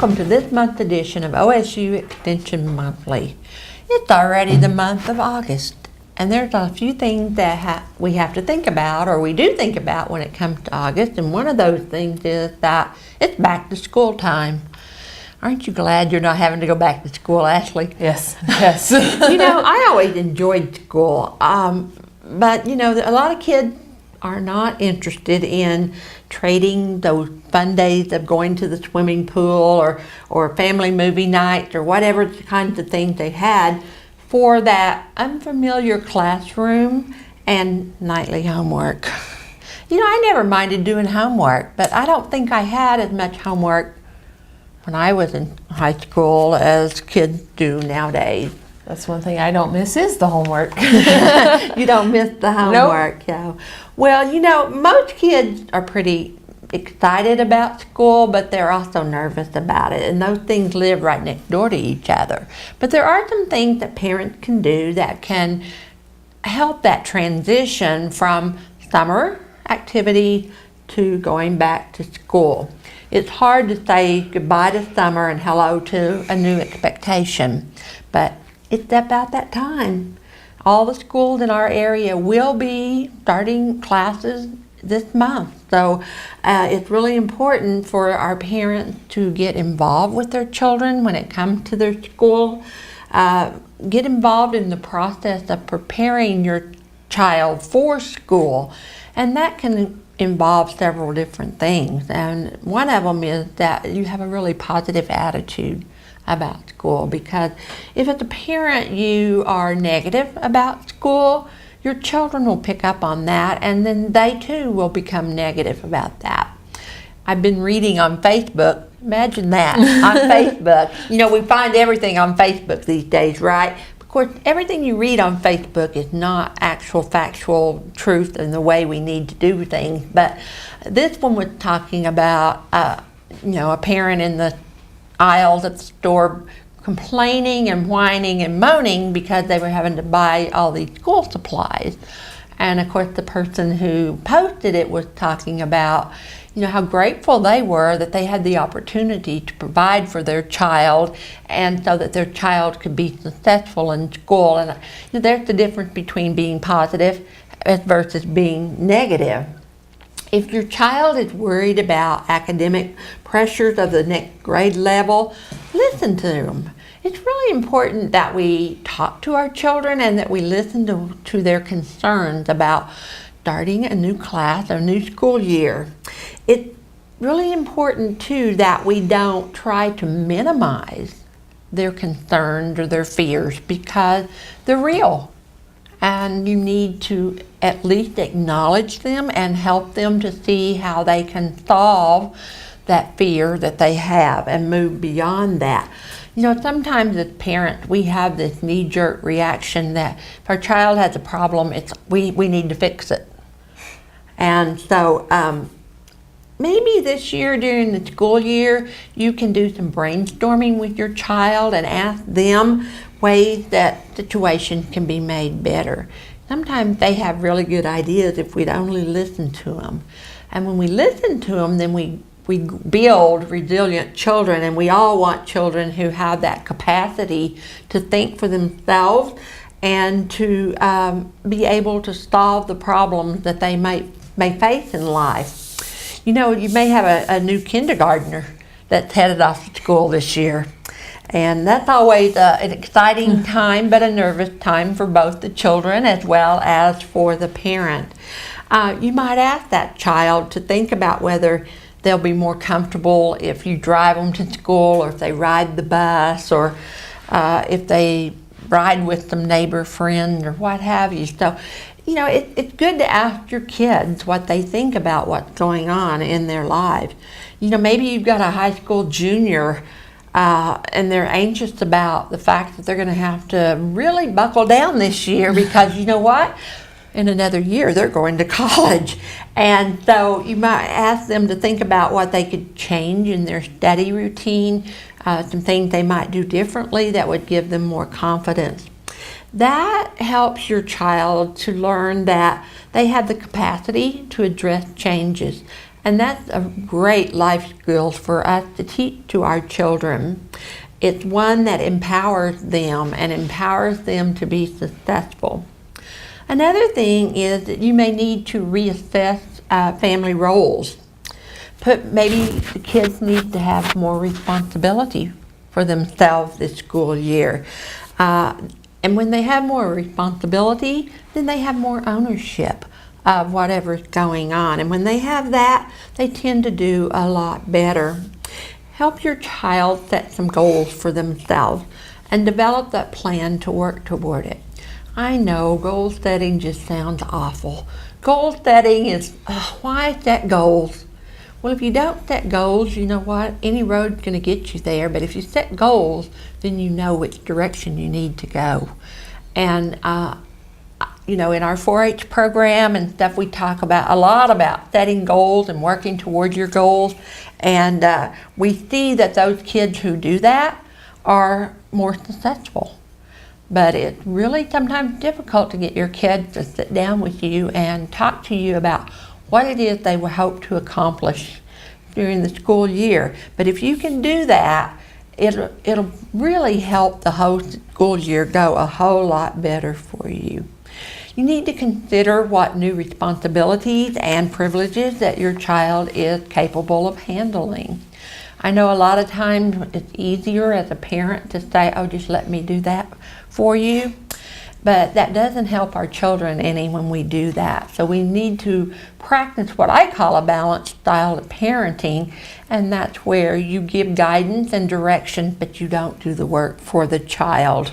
welcome to this month's edition of OSU Extension Monthly. It's already the month of August, and there's a few things that we have to think about, or we do think about when it comes to August, and one of those things is that it's back to school time. Aren't you glad you're not having to go back to school, Ashley? Yes, yes. I always enjoyed school, but a lot of kids are not interested in trading those fun days of going to the swimming pool or family movie nights or whatever kinds of things they had for that unfamiliar classroom and nightly homework. I never minded doing homework, but I don't think I had as much homework when I was in high school as kids do nowadays. That's one thing I don't miss is the homework. You don't miss the homework, Nope. Yeah. Well, most kids are pretty excited about school, but they're also nervous about it, and those things live right next door to each other. But there are some things that parents can do that can help that transition from summer activity to going back to school. It's hard to say goodbye to summer and hello to a new expectation, but it's about that time. All the schools in our area will be starting classes this month. So it's really important for our parents to get involved with their children when it comes to their school. Get involved in the process of preparing your child for school. And that can involve several different things. And one of them is that you have a really positive attitude about school, because if as a parent you are negative about school, your children will pick up on that, and then they too will become negative about that. I've been reading on Facebook, imagine that, on Facebook. We find everything on Facebook these days, right? Of course, everything you read on Facebook is not actual factual truth in the way we need to do things, but this one was talking about a parent in the aisles at the store complaining and whining and moaning because they were having to buy all these school supplies. And of course the person who posted it was talking about how grateful they were that they had the opportunity to provide for their child, and so that their child could be successful in school. And there's the difference between being positive versus being negative. If your child is worried about academic pressures of the next grade level, listen to them. It's really important that we talk to our children and that we listen to their concerns about starting a new class or new school year. It's really important too that we don't try to minimize their concerns or their fears, because they're real. And you need to at least acknowledge them and help them to see how they can solve that fear that they have and move beyond that. Sometimes as parents, we have this knee-jerk reaction that if our child has a problem, we need to fix it. And so maybe this year during the school year, you can do some brainstorming with your child and ask them ways that situations can be made better. Sometimes they have really good ideas if we'd only listen to them. And when we listen to them, then we build resilient children, and we all want children who have that capacity to think for themselves and to be able to solve the problems that they may face in life. You may have a new kindergartner that's headed off to school this year. And that's always an exciting time, but a nervous time for both the children as well as for the parent. You might ask that child to think about whether they'll be more comfortable if you drive them to school, or if they ride the bus, or if they ride with some neighbor friend or what have you. So, it's good to ask your kids what they think about what's going on in their lives. Maybe you've got a high school junior and they're anxious about the fact that they're going to have to really buckle down this year, because you know what? In another year, they're going to college. And so you might ask them to think about what they could change in their study routine, some things they might do differently that would give them more confidence. That helps your child to learn that they have the capacity to address changes. And that's a great life skills for us to teach to our children. It's one that empowers them and empowers them to be successful. Another thing is that you may need to reassess family roles. Maybe the kids need to have more responsibility for themselves this school year. And when they have more responsibility, then they have more ownership of whatever's going on. And when they have that, they tend to do a lot better. Help your child set some goals for themselves and develop that plan to work toward it. I know goal setting just sounds awful. Goal setting is, why set goals? Well, if you don't set goals, you know what? Any road's going to get you there. But if you set goals, then you know which direction you need to go. And, in our 4-H program and stuff, we talk about a lot about setting goals and working towards your goals. And we see that those kids who do that are more successful. But it's really sometimes difficult to get your kids to sit down with you and talk to you about what it is they will hope to accomplish during the school year. But if you can do that, it'll really help the whole school year go a whole lot better for you. You need to consider what new responsibilities and privileges that your child is capable of handling. I know a lot of times it's easier as a parent to say, oh, just let me do that for you. But that doesn't help our children any when we do that. So we need to practice what I call a balanced style of parenting, and that's where you give guidance and direction, but you don't do the work for the child.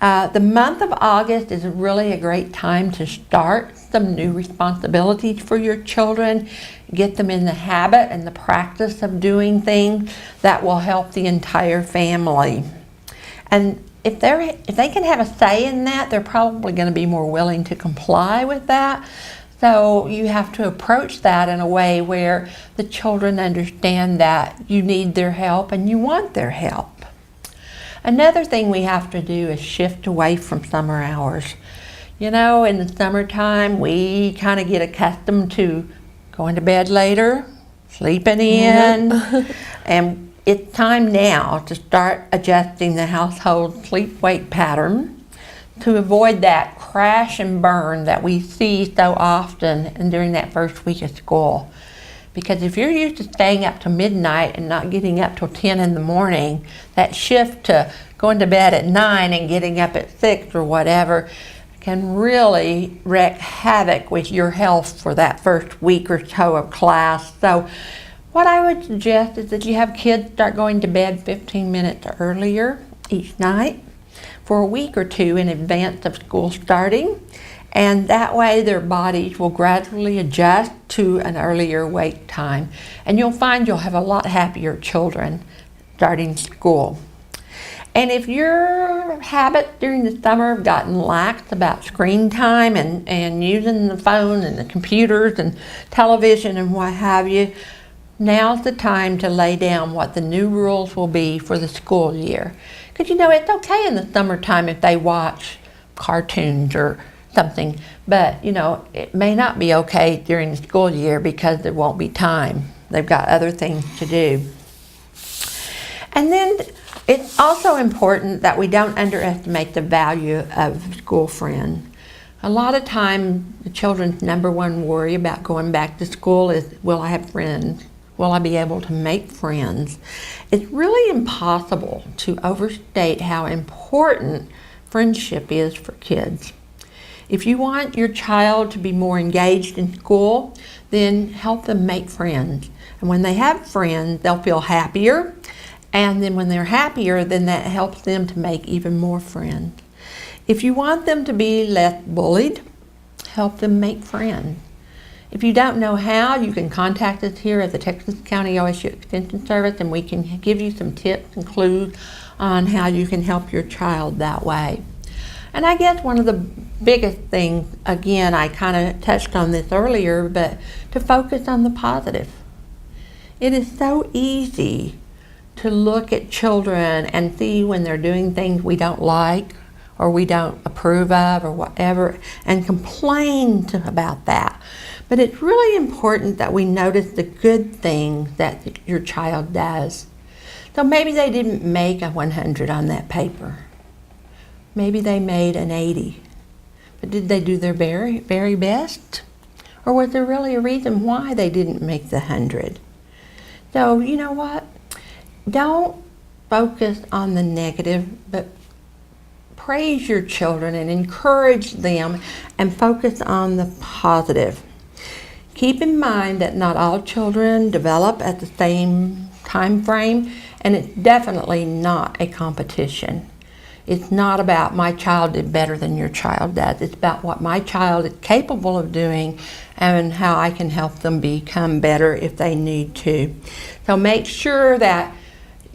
The month of August is really a great time to start some new responsibilities for your children, get them in the habit and the practice of doing things that will help the entire family. And if they can have a say in that, they're probably going to be more willing to comply with that. So you have to approach that in a way where the children understand that you need their help and you want their help. Another thing we have to do is shift away from summer hours. In the summertime, we kind of get accustomed to going to bed later, sleeping in, and it's time now to start adjusting the household sleep-wake pattern to avoid that crash and burn that we see so often and during that first week of school. Because if you're used to staying up to midnight and not getting up till 10 in the morning, that shift to going to bed at 9 and getting up at 6 or whatever can really wreak havoc with your health for that first week or so of class. So what I would suggest is that you have kids start going to bed 15 minutes earlier each night for a week or two in advance of school starting. And that way their bodies will gradually adjust to an earlier wake time. And you'll find you'll have a lot happier children starting school. And if your habits during the summer have gotten lax about screen time and using the phone and the computers and television and what have you, now's the time to lay down what the new rules will be for the school year. Because it's okay in the summertime if they watch cartoons or something, but it may not be okay during the school year because there won't be time. They've got other things to do. And then it's also important that we don't underestimate the value of school friends. A lot of times the children's number one worry about going back to school is, will I have friends? Will I be able to make friends? It's really impossible to overstate how important friendship is for kids. If you want your child to be more engaged in school, then help them make friends. And when they have friends, they'll feel happier. And then when they're happier, then that helps them to make even more friends. If you want them to be less bullied, help them make friends. If you don't know how, you can contact us here at the Texas County OSU Extension Service and we can give you some tips and clues on how you can help your child that way. And I guess one of the biggest things, again, I kind of touched on this earlier, but to focus on the positive. It is so easy to look at children and see when they're doing things we don't like or we don't approve of or whatever and complain about that. But it's really important that we notice the good things that your child does. So maybe they didn't make a 100 on that paper. Maybe they made an 80. But did they do their very, very best? Or was there really a reason why they didn't make the 100? So, you know what? Don't focus on the negative, but praise your children and encourage them and focus on the positive. Keep in mind that not all children develop at the same time frame, and it's definitely not a competition. It's not about my child did better than your child does. It's about what my child is capable of doing and how I can help them become better if they need to. So make sure that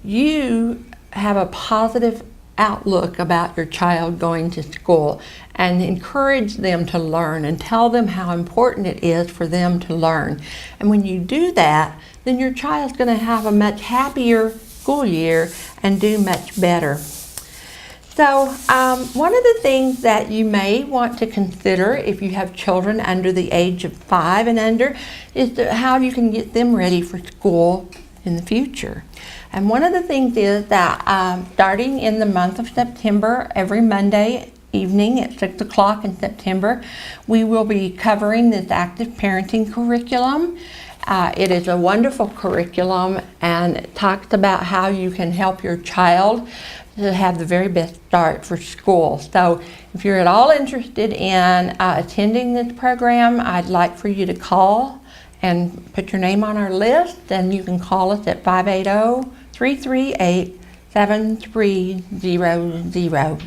you have a positive outlook about your child going to school and encourage them to learn and tell them how important it is for them to learn. And when you do that, then your child's going to have a much happier school year and do much better. So one of the things that you may want to consider if you have children under the age of 5 and under is how you can get them ready for school in the future. And one of the things is that starting in the month of September, every Monday evening at 6 o'clock in September, we will be covering this active parenting curriculum. It is a wonderful curriculum, and it talks about how you can help your child to have the very best start for school. So if you're at all interested in attending this program, I'd like for you to call and put your name on our list, and you can call us at 580-338-7300.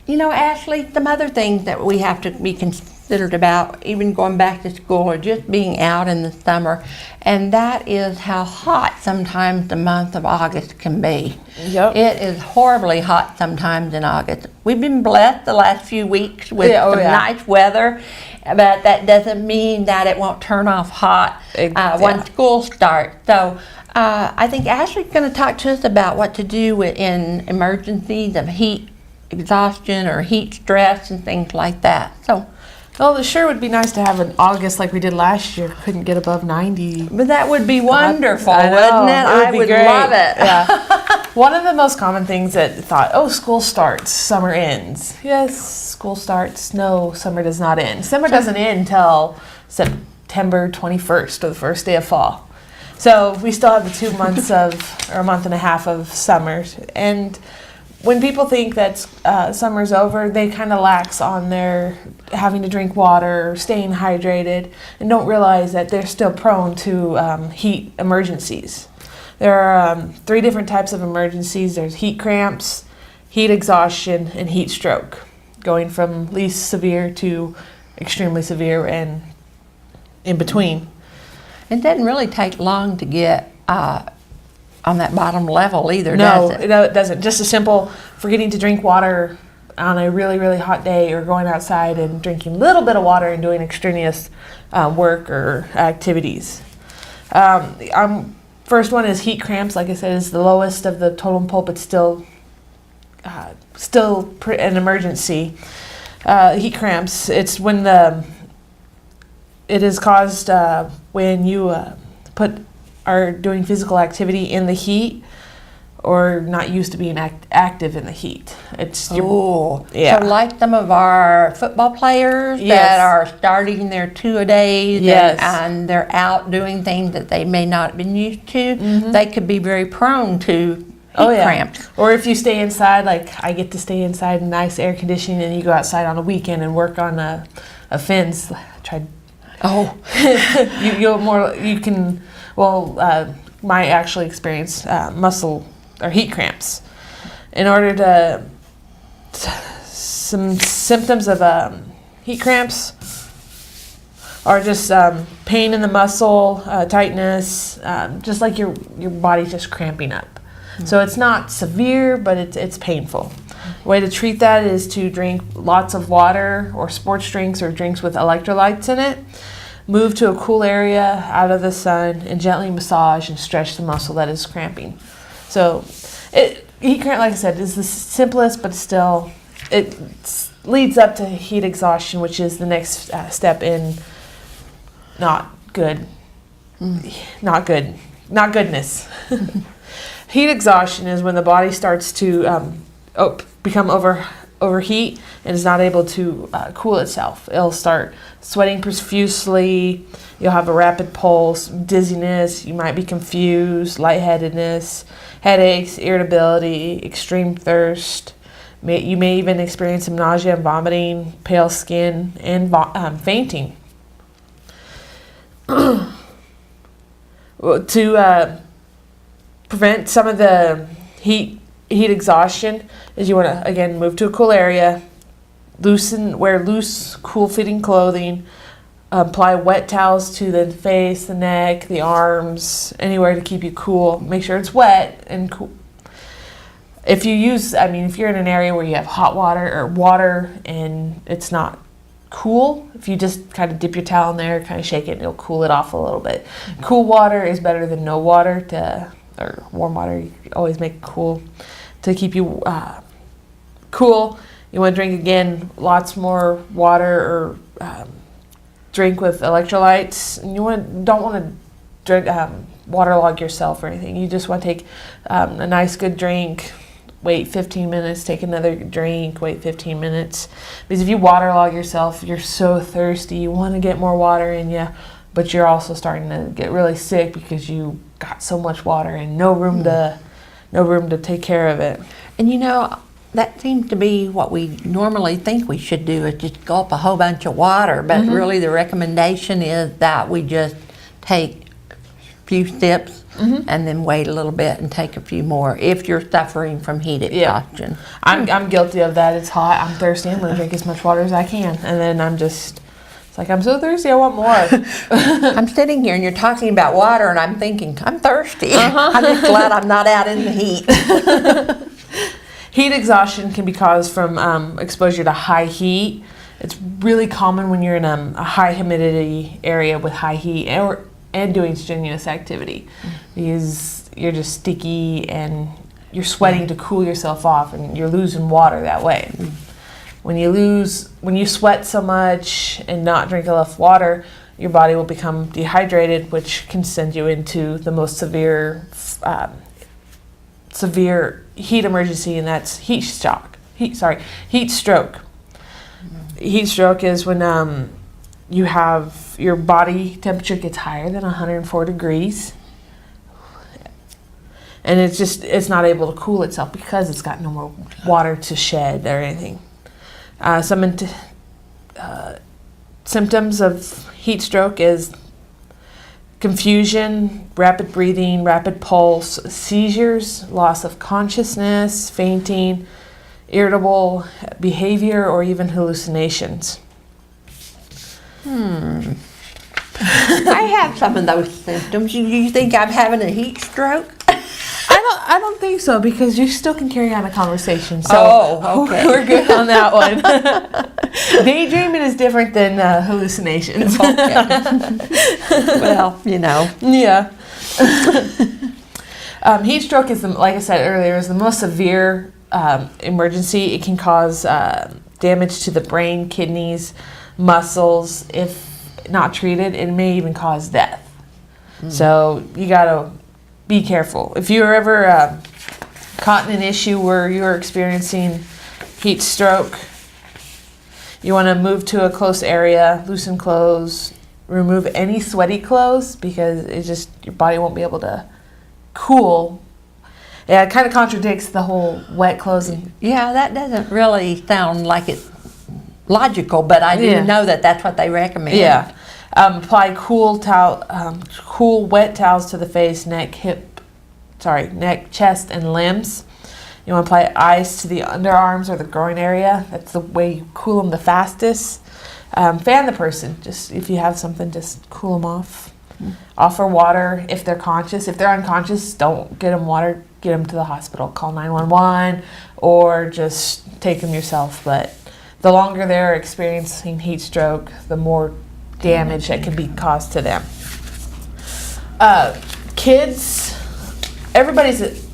You know, Ashley, some other things that we have to be considered about, even going back to school or just being out in the summer, and that is how hot sometimes the month of August can be. Yep. It is horribly hot sometimes in August. We've been blessed the last few weeks with some nice weather, but that doesn't mean that it won't turn off hot when school starts. So I think Ashley's going to talk to us about what to do in emergencies of heat exhaustion or heat stress and things like that. So, well, it sure would be nice to have an August like we did last year. Couldn't get above 90. But that would be wonderful, I know, wouldn't it? I be would great. love it. Yeah. One of the most common things that thought, oh, school starts, summer ends. Yes, school starts. No, summer does not end. Summer doesn't end until September 21st, or the first day of fall. So we still have the 2 months or a month and a half of summer. And when people think that summer's over, they kind of lax on their having to drink water or staying hydrated and don't realize that they're still prone to heat emergencies. There are 3 different types of emergencies. There's heat cramps, heat exhaustion, and heat stroke, going from least severe to extremely severe and in between. It doesn't really take long to get on that bottom level either, does it? No, it doesn't. Just a simple forgetting to drink water on a really, really hot day, or going outside and drinking a little bit of water and doing extraneous work or activities. First one is heat cramps. Like I said, is the lowest of the totem pole, but still an emergency. Heat cramps. It's when it is caused when you are doing physical activity in the heat or not used to being active in the heat. So like some of our football players that are starting their 2-a-days and they're out doing things that they may not have been used to, they could be very prone to heat cramps. Or if you stay inside, like I get to stay inside in nice air conditioning, and you go outside on a weekend and work on a fence. My actually experience muscle or heat cramps. In order to, some symptoms of heat cramps are just pain in the muscle, tightness, just like your body's just cramping up. So it's not severe, but it's painful. The way to treat that is to drink lots of water or sports drinks or drinks with electrolytes in it. Move to a cool area out of the sun and gently massage and stretch the muscle that is cramping. So heat cramp, like I said, is the simplest, but still it leads up to heat exhaustion, which is the next step in not good. Not good. Not goodness. Heat exhaustion is when the body starts to become overheat and is not able to cool itself. It'll start sweating profusely. You'll have a rapid pulse, dizziness. You might be confused, lightheadedness, headaches, irritability, extreme thirst. You may even experience some nausea and vomiting, pale skin, and fainting. To prevent some of the heat exhaustion is you want to, again, move to a cool area, wear loose, cool-fitting clothing, apply wet towels to the face, the neck, the arms, anywhere to keep you cool. Make sure it's wet and cool. If you're in an area where you have hot water or water and it's not cool, if you just kind of dip your towel in there, kind of shake it, and it'll cool it off a little bit. Mm-hmm. Cool water is better than no water or warm water. You always make it cool to keep you cool. You want to drink, again, lots more water or drink with electrolytes. And you don't want to drink waterlog yourself or anything. You just want to take a nice good drink, wait 15 minutes, take another drink, wait 15 minutes. Because if you waterlog yourself, you're so thirsty, you want to get more water in you, but you're also starting to get really sick because you got so much water and no room to take care of it. And that seems to be what we normally think we should do, is just gulp a whole bunch of water, but really the recommendation is that we just take a few sips and then wait a little bit and take a few more if you're suffering from heat exhaustion. I'm guilty of that. It's hot, I'm thirsty, I'm going to drink as much water as I can, and then I'm so thirsty, I want more. I'm sitting here and you're talking about water and I'm thinking, I'm thirsty. I'm just glad I'm not out in the heat. Heat exhaustion can be caused from exposure to high heat. It's really common when you're in a high humidity area with high heat and doing strenuous activity, because you're just sticky and you're sweating to cool yourself off, and you're losing water that way. When you sweat so much and not drink enough water, your body will become dehydrated, which can send you into the most severe heat emergency, and that's heat stroke. Heat stroke is when you have your body temperature gets higher than 104 degrees, and it's not able to cool itself because it's got no more water to shed or anything. Some symptoms of heat stroke is confusion, rapid breathing, rapid pulse, seizures, loss of consciousness, fainting, irritable behavior, or even hallucinations. I have some of those symptoms. You think I'm having a heat stroke? I don't think so, because you still can carry on a conversation. So okay. We're good on that one. Daydreaming is different than hallucinations. Okay. Well, Yeah. Heat stroke is, like I said earlier, is the most severe emergency. It can cause damage to the brain, kidneys, muscles. If not treated, it may even cause death. So you gotta be careful. If you're ever caught in an issue where you're experiencing heat stroke, you want to move to a close area, loosen clothes, remove any sweaty clothes, because your body won't be able to cool. Yeah, it kind of contradicts the whole wet clothes. Yeah, that doesn't really sound like it's logical, but I didn't know that that's what they recommend. Yeah. Apply cool wet towels to the face, neck, chest, and limbs. You want to apply ice to the underarms or the groin area. That's the way you cool them the fastest. Fan the person. Just if you have something, just cool them off. Offer water if they're conscious. If they're unconscious, don't get them water. Get them to the hospital. Call 911 or just take them yourself. But the longer they're experiencing heat stroke, the more damage that can be caused to them. Kids, everybody's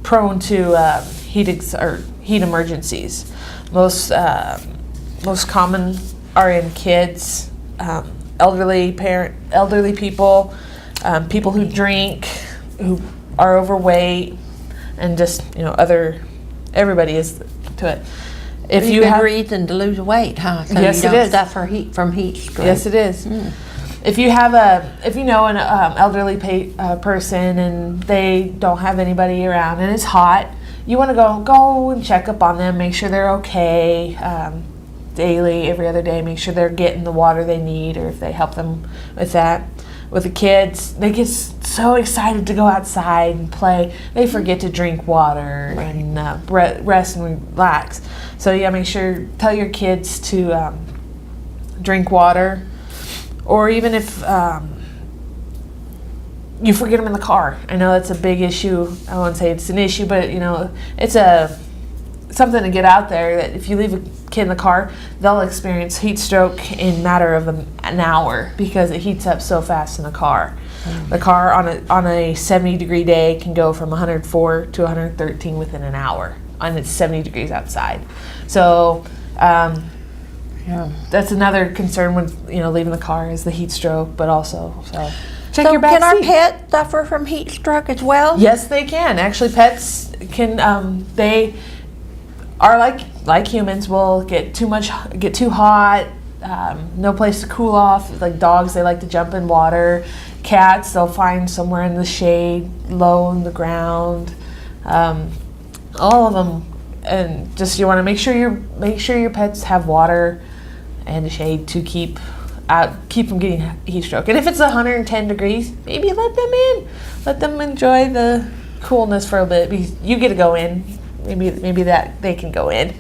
prone to heat emergencies. Most common are in kids. elderly people, people who drink, who are overweight, and just everybody is to it. If you good have reason to lose weight, huh? So Yes, you it don't is. suffer from heat stroke. Yes, it is. If you have if you know an elderly person and they don't have anybody around and it's hot, you want to go and check up on them, make sure they're okay, daily, every other day, make sure they're getting the water they need, or if they help them with that. With the kids, they get so excited to go outside and play, they forget to drink water and rest and relax. So yeah, tell your kids to drink water. Or even if you forget them in the car. I know that's a big issue. I won't say it's an issue, but it's something to get out there, that if you leave a kid in the car, they'll experience heat stroke in a matter of an hour, because it heats up so fast in a car. The car on a 70-degree day can go from 104 to 113 within an hour, and it's 70 degrees outside. So that's another concern when leaving the car, is the heat stroke, but also check your back can our seat. pets suffer from heat stroke as well? Yes, they can. Actually, pets can. They are like humans. Will get too hot. No place to cool off. Like dogs, they like to jump in water. Cats, they'll find somewhere in the shade, low on the ground. All of them, and just you want to make sure your pets have water and shade to keep from getting heat stroke. And if it's 110 degrees, maybe let them in. Let them enjoy the coolness for a bit. Because you get to go in. Maybe that they can go in.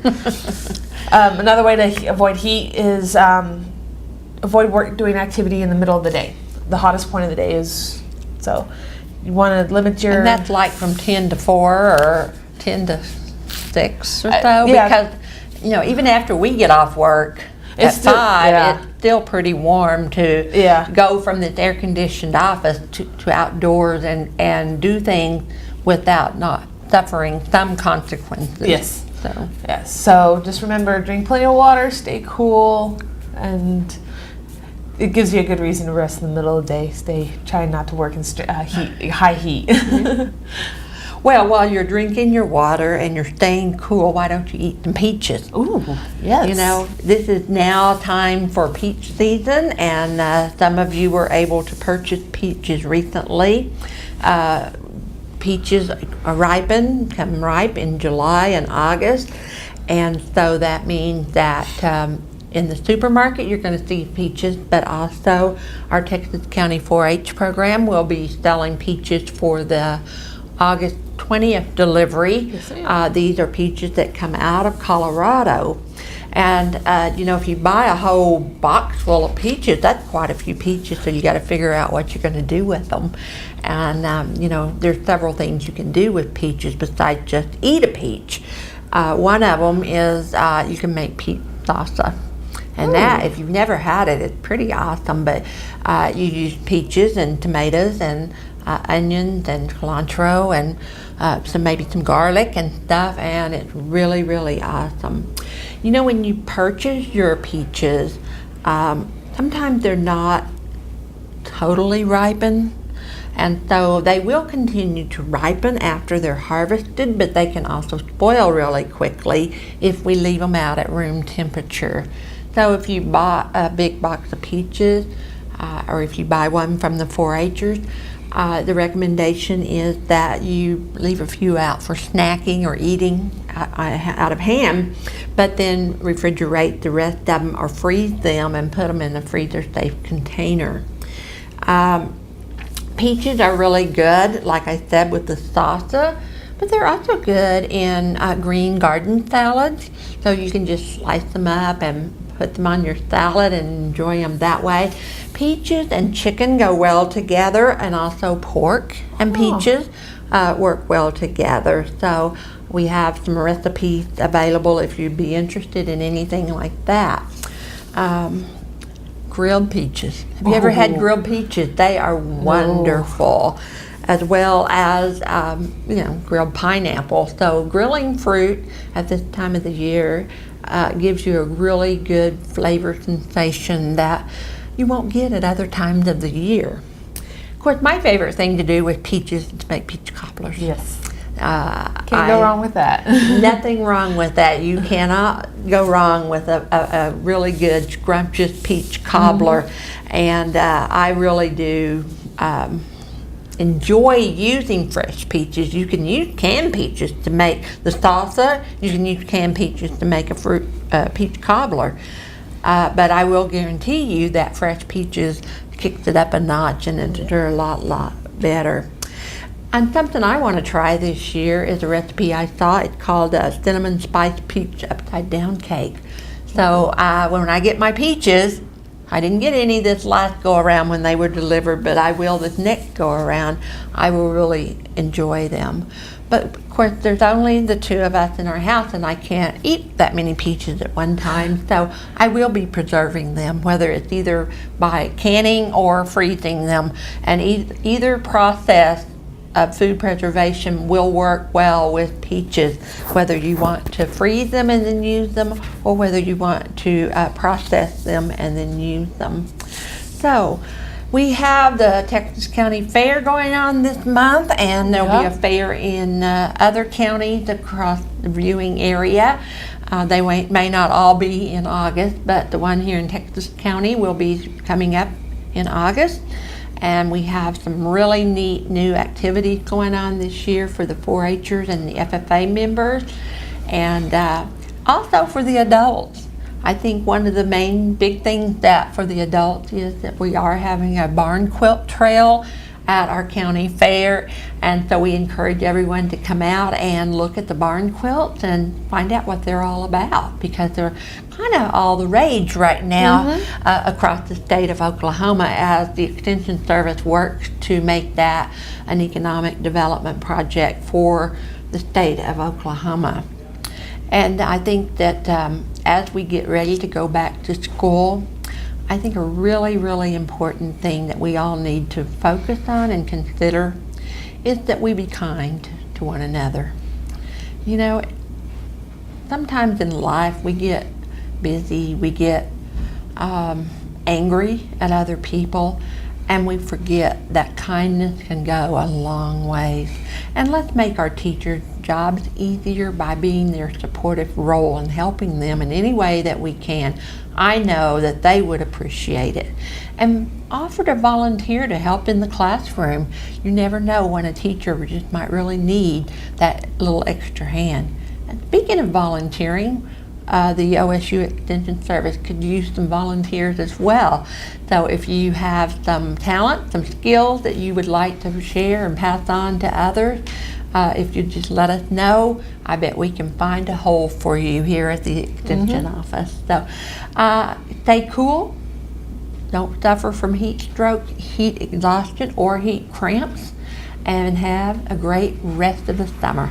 Another way to avoid heat is avoid doing activity in the middle of the day. The hottest point of the day is, so you want to limit your... And that's like from 10 to 4 or 10 to 6 or so? Yeah. Because, even after we get off work at 5, it's still pretty warm to go from this air-conditioned office to outdoors and do things without not suffering some consequences. Yes. So. Yes. So just remember, drink plenty of water, stay cool, and it gives you a good reason to rest in the middle of the day. Try not to work in high heat. Well, while you're drinking your water and you're staying cool, why don't you eat some peaches? Ooh, yes. This is now time for peach season, and some of you were able to purchase peaches recently. Peaches come ripe in July and August, and so that means that in the supermarket you're going to see peaches, but also our Texas County 4-H program will be selling peaches for the August 20th delivery. Yes, these are peaches that come out of Colorado. And, if you buy a whole box full of peaches, that's quite a few peaches, so you got to figure out what you're going to do with them. And, there's several things you can do with peaches besides just eat a peach. One of them is you can make peach salsa. And that, if you've never had it, it's pretty awesome. But you use peaches and tomatoes and onions and cilantro and maybe some garlic and stuff, and it's really, really awesome. When you purchase your peaches, sometimes they're not totally ripened, and so they will continue to ripen after they're harvested, but they can also spoil really quickly if we leave them out at room temperature. So if you buy a big box of peaches, or if you buy one from the 4-Hers, the recommendation is that you leave a few out for snacking or eating out of hand, but then refrigerate the rest of them or freeze them and put them in a freezer-safe container. Peaches are really good, like I said, with the salsa, but they're also good in green garden salads. So you can just slice them up and put them on your salad and enjoy them that way. Peaches and chicken go well together, and also pork and peaches work well together. So we have some recipes available if you'd be interested in anything like that. Grilled peaches. Have you ever had grilled peaches? They are wonderful. As well as grilled pineapple. So grilling fruit at this time of the year gives you a really good flavor sensation that you won't get at other times of the year. Of course, my favorite thing to do with peaches is to make peach cobblers. Yes. Can't go wrong with that. Nothing wrong with that. You cannot go wrong with a really good, scrumptious peach cobbler. And I really do enjoy using fresh peaches. You can use canned peaches to make the salsa. You can use canned peaches to make a peach cobbler. But I will guarantee you that fresh peaches kicks it up a notch, and they're a lot better. And something I want to try this year is a recipe I saw. It's called cinnamon spice peach upside down cake. So when I get my peaches, I didn't get any this last go around when they were delivered, but I will this next go around. I will really enjoy them. But of course, there's only the two of us in our house, and I can't eat that many peaches at one time. So I will be preserving them, whether it's either by canning or freezing them. And either process food preservation will work well with peaches, whether you want to freeze them and then use them, or whether you want to process them and then use them. So we have the Texas County Fair going on this month, and there'll be a fair in other counties across the viewing area. They may not all be in August, but the one here in Texas County will be coming up in August. And we have some really neat new activities going on this year for the 4-H'ers and the FFA members, and also for the adults. I think one of the main big things that for the adults is that we are having a barn quilt trail at our county fair, and so we encourage everyone to come out and look at the barn quilts and find out what they're all about, because they're kind of all the rage right now across the state of Oklahoma as the Extension Service works to make that an economic development project for the state of Oklahoma. And I think that as we get ready to go back to school, I think a really important thing that we all need to focus on and consider is that we be kind to one another. You know, sometimes in life we get busy, we get angry at other people, and we forget that kindness can go a long ways. And let's make our teachers' jobs easier by being their supportive role and helping them in any way that we can. I know that they would appreciate it. And offer to volunteer to help in the classroom. You never know when a teacher just might really need that little extra hand. And speaking of volunteering, the OSU Extension Service could use some volunteers as well. So if you have some talent, some skills that you would like to share and pass on to others, if you just let us know, I bet we can find a hole for you here at the Extension office. So stay cool. Don't suffer from heat stroke, heat exhaustion, or heat cramps, and have a great rest of the summer.